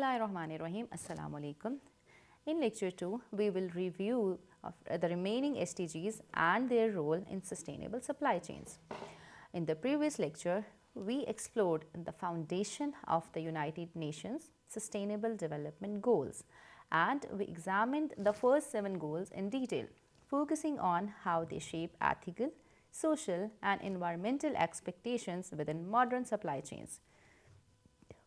Bismillahirrahmanirrahim. Assalamu alaikum. In lecture 2, we will review of the remaining SDGs and their role in sustainable supply chains. In the previous lecture, we explored the foundation of the United Nations Sustainable Development Goals, and we examined the first 7 goals in detail, focusing on how they shape ethical, social and environmental expectations within modern supply chains.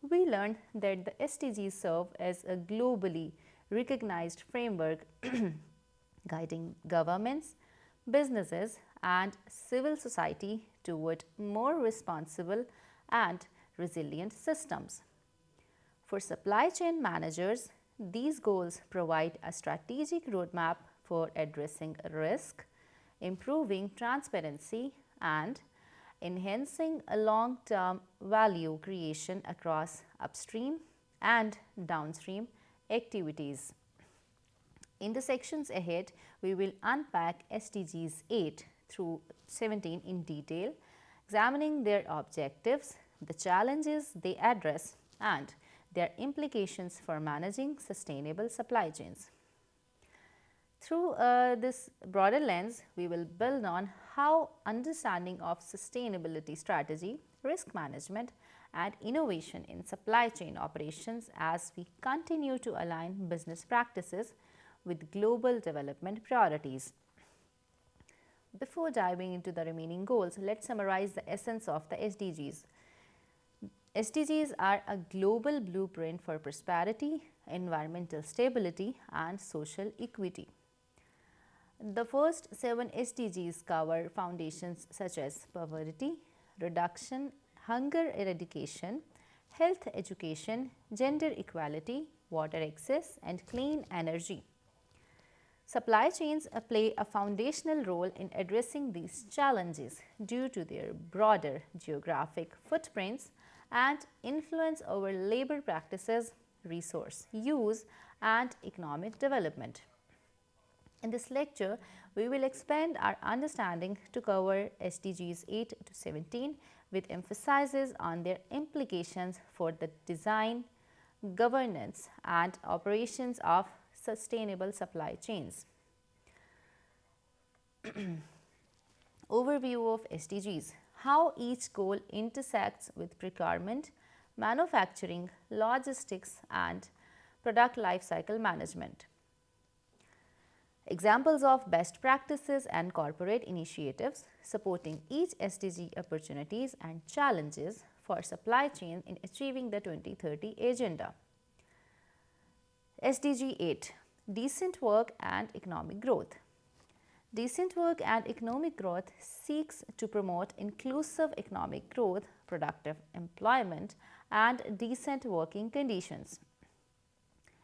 We learned that the SDGs serve as a globally recognized framework guiding governments, businesses, and civil society toward more responsible and resilient systems. For supply chain managers, these goals provide a strategic roadmap for addressing risk, improving transparency, and enhancing a long-term value creation across upstream and downstream activities. In the sections ahead, we will unpack SDGs 8 through 17 in detail, examining their objectives, the challenges they address, and their implications for managing sustainable supply chains. Through this broader lens, we will build on how understanding of sustainability strategy, risk management, and innovation in supply chain operations as we continue to align business practices with global development priorities. Before diving into the remaining goals, let's summarize the essence of the SDGs. SDGs are a global blueprint for prosperity, environmental stability, and social equity. The first 7 SDGs cover foundations such as poverty reduction, hunger eradication, health education, gender equality, water access, and clean energy. Supply chains play a foundational role in addressing these challenges due to their broader geographic footprints and influence over labor practices, resource use, and economic development. In this lecture, we will expand our understanding to cover SDGs 8 to 17 with emphasis on their implications for the design, governance, and operations of sustainable supply chains. Overview of SDGs: how each goal intersects with procurement, manufacturing, logistics, and product lifecycle management. Examples of best practices and corporate initiatives supporting each SDG, opportunities and challenges for supply chain in achieving the 2030 agenda. SDG 8: Decent Work and Economic Growth. Decent work and economic growth seeks to promote inclusive economic growth, productive employment, and decent working conditions.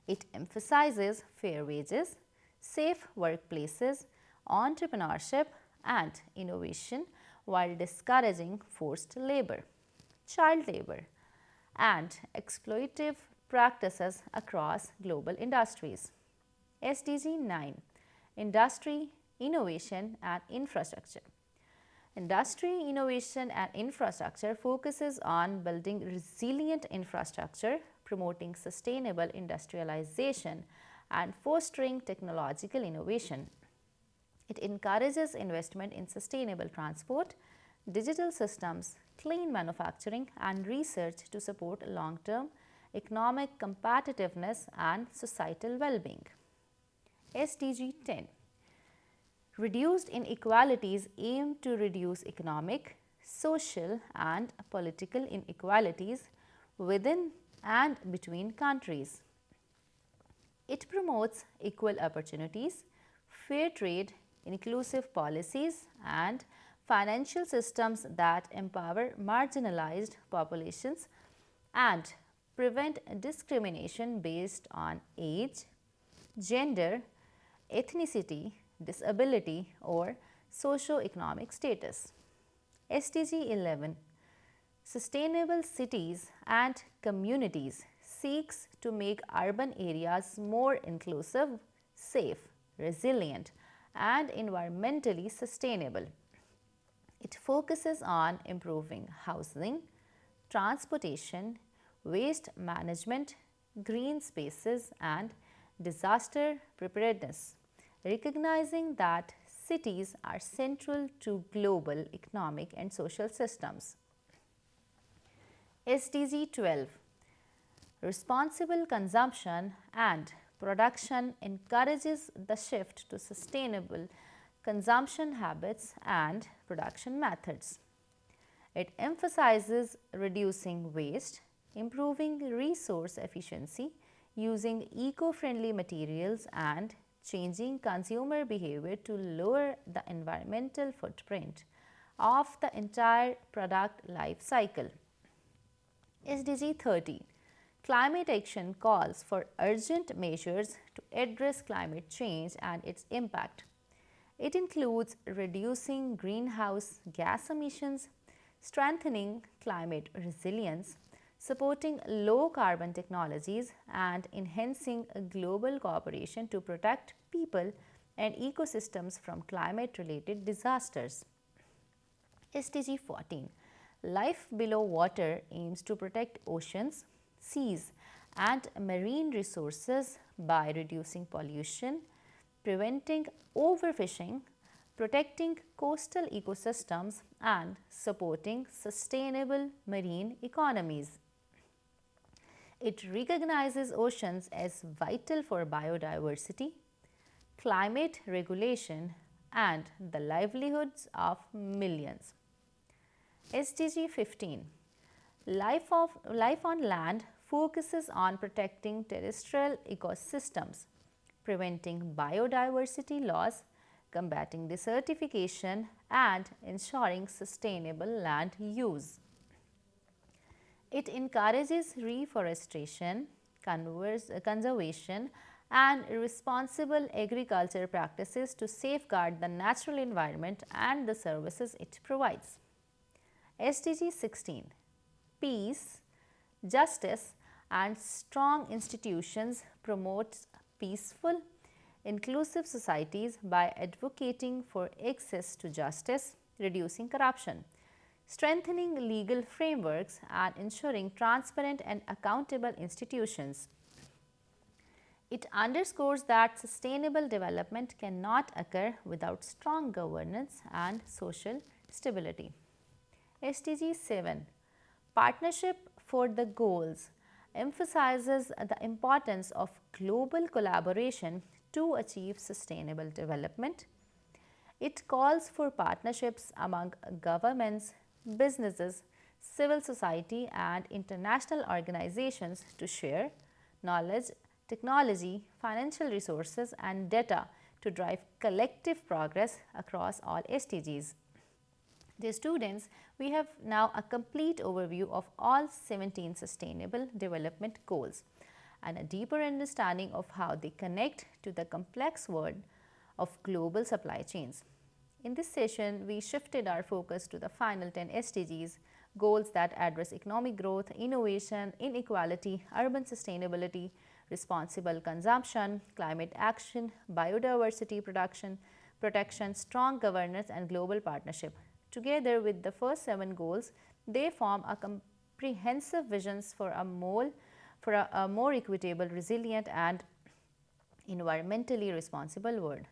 It emphasizes fair wages, safe workplaces, entrepreneurship, and innovation while discouraging forced labor, child labor, and exploitative practices across global industries. SDG 9: Industry, Innovation, and Infrastructure. Industry, innovation, and infrastructure focuses on building resilient infrastructure, promoting sustainable industrialization, and fostering technological innovation. It encourages investment in sustainable transport, digital systems, clean manufacturing, and research to support long-term economic competitiveness and societal well-being. SDG 10: Reduced inequalities aim to reduce economic, social, and political inequalities within and between countries. It promotes equal opportunities, fair trade, inclusive policies, and financial systems that empower marginalized populations and prevent discrimination based on age, gender, ethnicity, disability, or socio-economic status. SDG 11: Sustainable Cities and Communities seeks to make urban areas more inclusive, safe, resilient, and environmentally sustainable. It focuses on improving housing, transportation, waste management, green spaces, and disaster preparedness, recognizing that cities are central to global economic and social systems. SDG 12. Responsible consumption and production encourages the shift to sustainable consumption habits and production methods. It emphasizes reducing waste, improving resource efficiency, using eco-friendly materials, and changing consumer behavior to lower the environmental footprint of the entire product life cycle. SDG 13. Climate action calls for urgent measures to address climate change and its impact. It includes reducing greenhouse gas emissions, strengthening climate resilience, supporting low carbon technologies, and enhancing global cooperation to protect people and ecosystems from climate related disasters. SDG 14. Life below water aims to protect oceans, seas, and marine resources by reducing pollution, preventing overfishing, protecting coastal ecosystems, and supporting sustainable marine economies. It recognizes oceans as vital for biodiversity, climate regulation, and the livelihoods of millions. SDG 15. Life on land focuses on protecting terrestrial ecosystems, preventing biodiversity loss, combating desertification, and ensuring sustainable land use. It encourages reforestation, conservation, and responsible agriculture practices to safeguard the natural environment and the services it provides. SDG 16. Peace, justice, and strong institutions promotes peaceful, inclusive societies by advocating for access to justice, reducing corruption, strengthening legal frameworks, and ensuring transparent and accountable institutions. It underscores that sustainable development cannot occur without strong governance and social stability. SDG 7. Partnership for the Goals emphasizes the importance of global collaboration to achieve sustainable development. It calls for partnerships among governments, businesses, civil society, and international organizations to share knowledge, technology, financial resources, and data to drive collective progress across all SDGs. Dear students, we have now a complete overview of all 17 Sustainable Development Goals and a deeper understanding of how they connect to the complex world of global supply chains. In this session, we shifted our focus to the final 10 SDGs, goals that address economic growth, innovation, inequality, urban sustainability, responsible consumption, climate action, biodiversity protection, strong governance, and global partnership. Together with the first 7 goals, they form a comprehensive visions for a more equitable, resilient, and environmentally responsible world.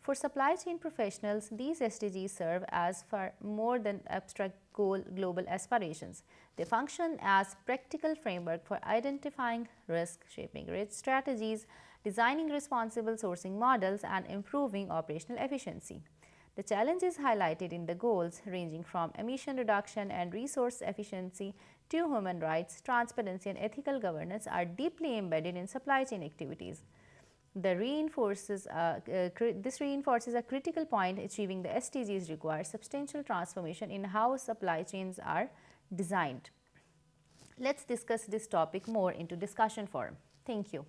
For supply chain professionals, these SDGs serve as far more than abstract global aspirations. They function as practical framework for identifying risk, shaping strategies, designing responsible sourcing models, and improving operational efficiency. The challenges highlighted in the goals, ranging from emission reduction and resource efficiency to human rights, transparency, and ethical governance, are deeply embedded in supply chain activities. This reinforces a critical point. Achieving the SDGs requires substantial transformation in how supply chains are designed. Let's discuss this topic more into discussion forum. Thank you.